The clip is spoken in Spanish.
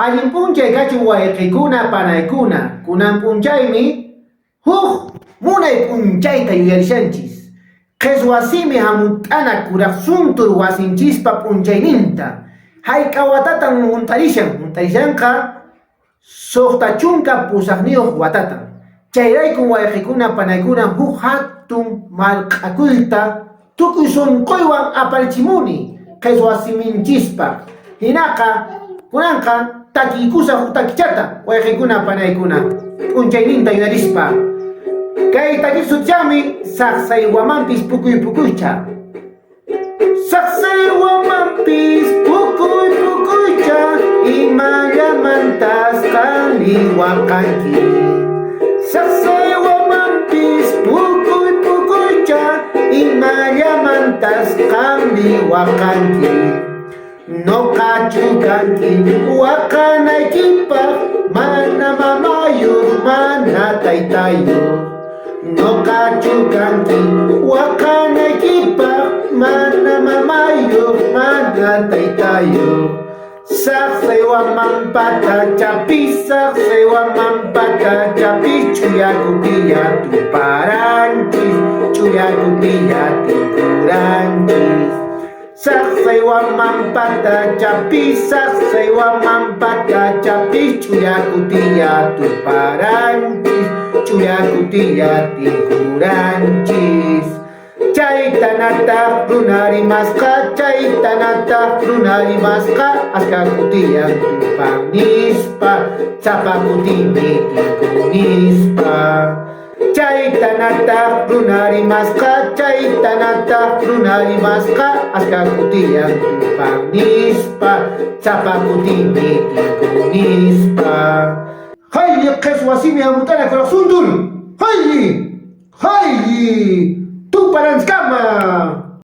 allin p'unchay kachun wayqikuna panaykuna kunan p'unchaymi huk munay p'unchayta yuyarishanchis qeswasimi hamut'ana kuraq suntur wasinchispa p'unchayninta hayk'a watatan muntarishanqa suqta chunka pusaqniyuq watatan chayrayku wayqikuna panaykuna huk hatun malq'akuyta tukuy sunquywan aparchimuni qeswasiminchispaq hinaqa kunanqa takiykusa huk takichata wayqikuna panaykuna p'unchayninta yuyarispa kay takisutllami saqsaywamanpis pukuy pukuycha saqsaywamanpis pukuy pukuycha imallamantas qanli waqanki saqsaywamanpis pukuy pukuycha imallamantas qanli waqanki noqachu kanki waqanaykipaq mana mamayuq mana taytayuq noqachu kanki waqanaykipaq mana mamayuq mana taytayuq saqsaywamanpata chapi chuyakutiya tuparanchis chuyakutiya tikuranchis saqsaywamanpata chapi chuyakutiya tuparanchis chuyakutiya tikuranchis chaytanataq runarimasqa askha kutiyan tupan nispa sapakutimi tikunispa chaytanataq runarimasqa askha kutiyan tupan nispa sapakutimi tikunispa hayli qeswasimi hamut'ana kuraq suntur hayli tuparanskama